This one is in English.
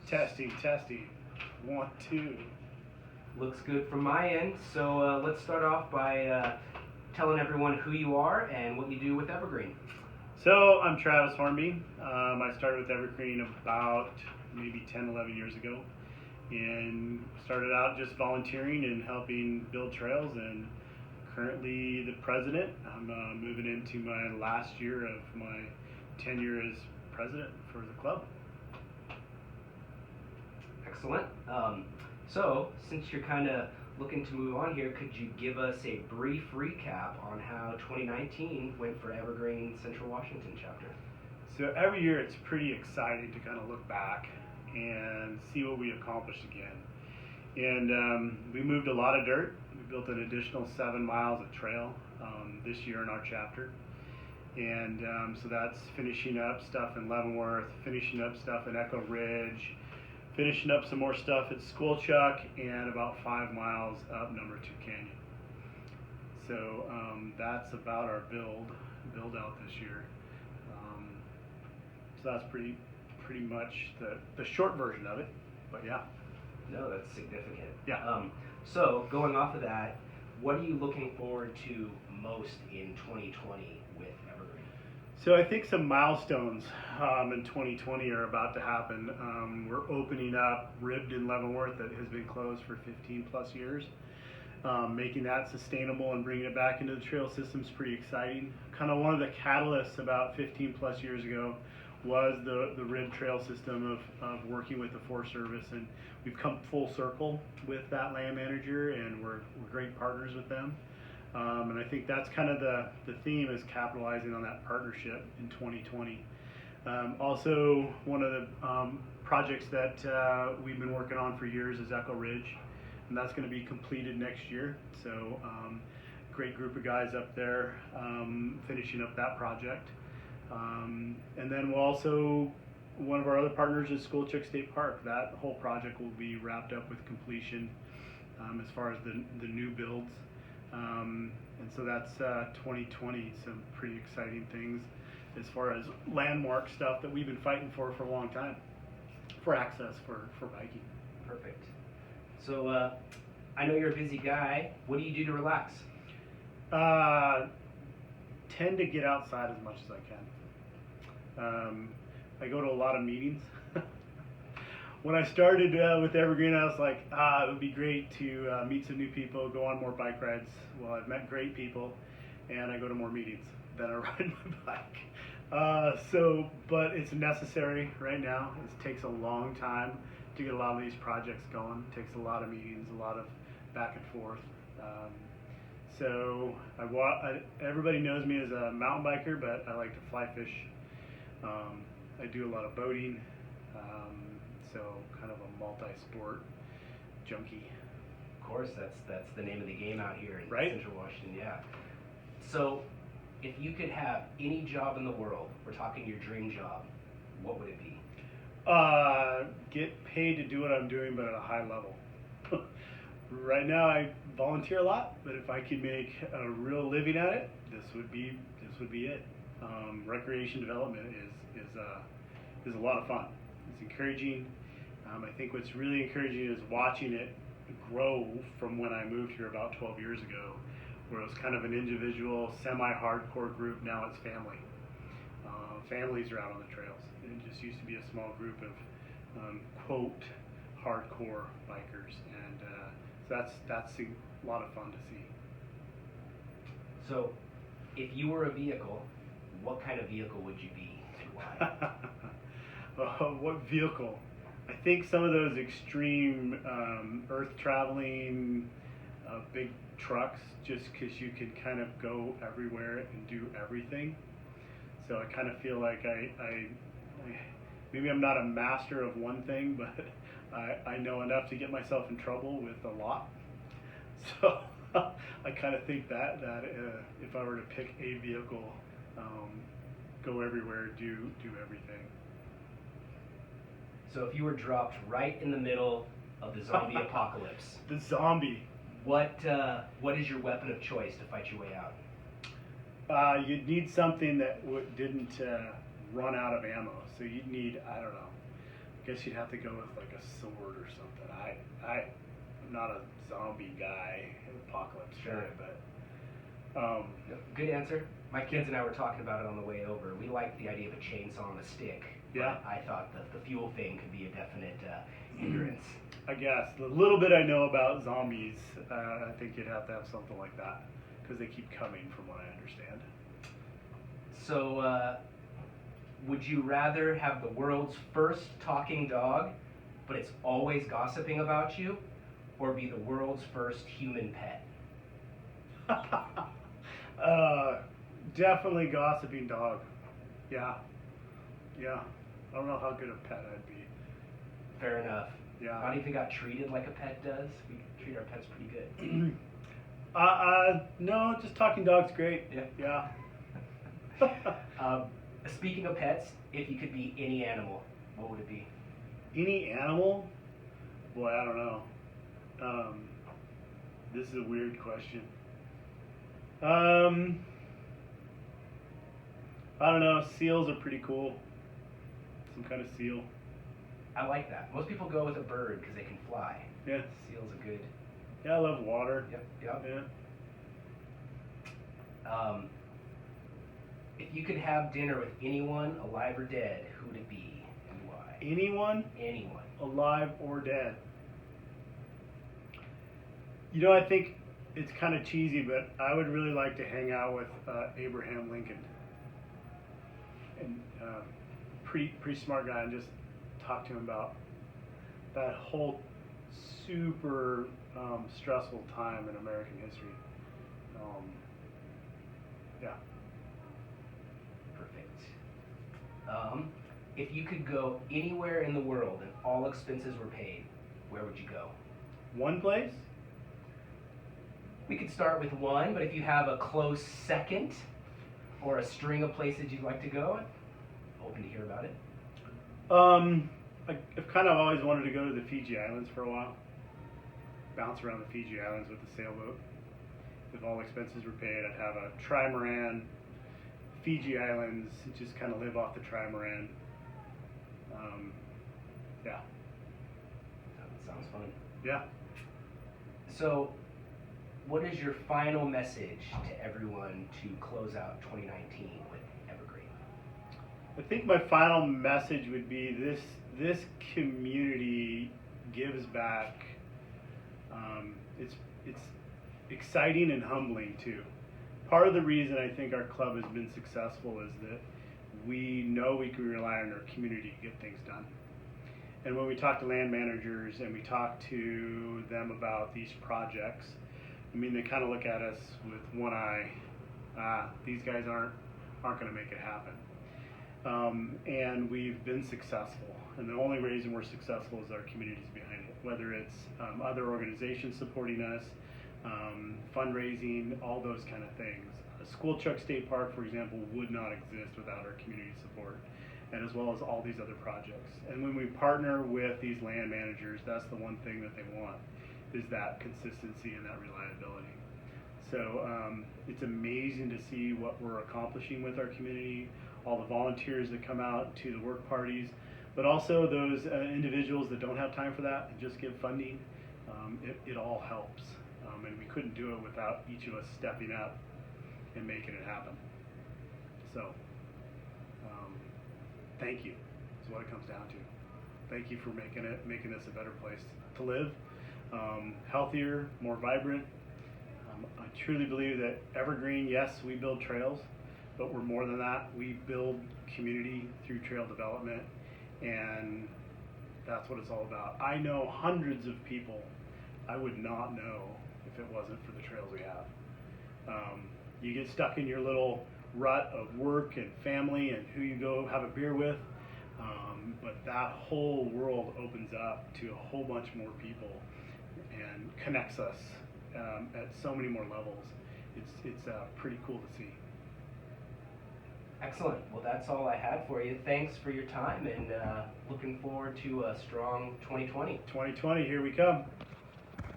Testing, testing. 1, 2. Looks good from my end. So let's start off by telling everyone who you are and what you do with Evergreen. So I'm Travis Hornsby. I started with Evergreen about maybe 10, 11 years ago, and started out just volunteering and helping build trails, and currently the president. I'm moving into my last year of my tenure as president for the club. Excellent. So since you're kind of looking to move on here, could you give us a brief recap on how 2019 went for Evergreen Central Washington chapter? So every year it's pretty exciting to kind of look back and see what we accomplished again. And we moved a lot of dirt. We built an additional 7 miles of trail this year in our chapter. And so that's finishing up stuff in Leavenworth, finishing up stuff in Echo Ridge, finishing up some more stuff at Schoolchuck, and about 5 miles up Number 2 Canyon. So that's about our build out this year. So that's pretty much the short version of it. But yeah. No, that's significant. Yeah. So going off of that, what are you looking forward to most in 2020 with Evergreen? So I think some milestones in 2020 are about to happen. We're opening up Ribbed in Leavenworth that has been closed for 15 plus years. Making that sustainable and bringing it back into the trail system is pretty exciting. Kind of one of the catalysts about 15 plus years ago was the Ribbed trail system of working with the Forest Service, and we've come full circle with that land manager, and we're great partners with them. And I think that's kind of the theme, is capitalizing on that partnership in 2020. Also, one of the projects that we've been working on for years is Echo Ridge, and that's going to be completed next year. So great group of guys up there finishing up that project. And then we'll also, one of our other partners is Schoolchuck State Park. That whole project will be wrapped up with completion as far as the new builds. And so that's 2020, some pretty exciting things as far as landmark stuff that we've been fighting for a long time, for access for biking. Perfect. So I know you're a busy guy. What do you do to relax? Tend to get outside as much as I can. I go to a lot of meetings. When I started with Evergreen, I was like, it would be great to meet some new people, go on more bike rides. Well, I've met great people, and I go to more meetings than I ride my bike. But it's necessary right now. It takes a long time to get a lot of these projects going. It takes a lot of meetings, a lot of back and forth. So everybody knows me as a mountain biker, but I like to fly fish. I do a lot of boating. So kind of a multi-sport junkie. Of course, that's the name of the game out here in Right? Central Washington. Yeah. So if you could have any job in the world, we're talking your dream job, what would it be? Get paid to do what I'm doing, but at a high level. Right now I volunteer a lot, but if I could make a real living at it, this would be it. Recreation development is a lot of fun. It's encouraging. I think what's really encouraging is watching it grow from when I moved here about 12 years ago, where it was kind of an individual, semi-hardcore group. Now it's family. Families are out on the trails. It just used to be a small group of quote hardcore bikers, and so that's a lot of fun to see. So if you were a vehicle, what kind of vehicle would you be and why? What vehicle? I think some of those extreme earth traveling big trucks, just because you can kind of go everywhere and do everything. So I kind of feel like I maybe I'm not a master of one thing, but I know enough to get myself in trouble with a lot. So I kind of think that if I were to pick a vehicle, go everywhere, do everything. So if you were dropped right in the middle of the zombie apocalypse, The zombie. what is your weapon of choice to fight your way out? You'd need something that didn't run out of ammo. So you'd need, I don't know, guess you'd have to go with like a sword or something. I'm not a zombie guy, apocalypse guy, but good answer. My kids and I were talking about it on the way over. We like the idea of a chainsaw and a stick. Yeah. But I thought that the fuel thing could be a definite hindrance. I guess the little bit I know about zombies, I think you'd have to have something like that because they keep coming, from what I understand. So, would you rather have the world's first talking dog, but it's always gossiping about you, or be the world's first human pet? Definitely gossiping dog. Yeah. I don't know how good a pet I'd be. Fair enough. Yeah. Not even got treated like a pet does. We treat our pets pretty good. No, just talking dog's great. Yeah. Speaking of pets, if you could be any animal, what would it be? Any animal? Boy, I don't know. This is a weird question. I don't know. Seals are pretty cool. Some kind of seal. I like that. Most people go with a bird because they can fly. Yeah. Seals are good. Yeah, I love water. Yep. Yeah. If you could have dinner with anyone, alive or dead, who would it be and why? Anyone? Anyone. Alive or dead. You know, I think it's kind of cheesy, but I would really like to hang out with Abraham Lincoln. And pretty smart guy, and just talk to him about that whole super stressful time in American history. Yeah. Perfect. If you could go anywhere in the world and all expenses were paid, where would you go? One place? We could start with one, but if you have a close second or a string of places you'd like to go, open to hear about it. I've kind of always wanted to go to the Fiji Islands for a while. Bounce around the Fiji Islands with the sailboat. If all expenses were paid, I'd have a trimaran, Fiji Islands, just kind of live off the trimaran. Yeah. That sounds fun. Yeah. So, what is your final message to everyone to close out 2019 with Evergreen? I think my final message would be this community gives back. It's exciting and humbling too. Part of the reason I think our club has been successful is that we know we can rely on our community to get things done. And when we talk to land managers and we talk to them about these projects, I mean, they kind of look at us with one eye. These guys aren't going to make it happen. And we've been successful. And the only reason we're successful is our community's behind it. Whether it's other organizations supporting us, fundraising, all those kind of things. School Chuck State Park, for example, would not exist without our community support, and as well as all these other projects. And when we partner with these land managers, that's the one thing that they want, is that consistency and that reliability. So it's amazing to see what we're accomplishing with our community, all the volunteers that come out to the work parties, but also those individuals that don't have time for that and just give funding. It all helps. And we couldn't do it without each of us stepping up and making it happen. So, thank you is what it comes down to. Thank you for making this a better place to live, healthier, more vibrant. I truly believe that Evergreen, yes, we build trails, but we're more than that. We build community through trail development, and that's what it's all about. I know hundreds of people I would not know if it wasn't for the trails we have. You get stuck in your little rut of work and family and who you go have a beer with, but that whole world opens up to a whole bunch more people and connects us at so many more levels. It's pretty cool to see. Excellent. Well, that's all I had for you. Thanks for your time, and looking forward to a strong 2020. 2020, here we come.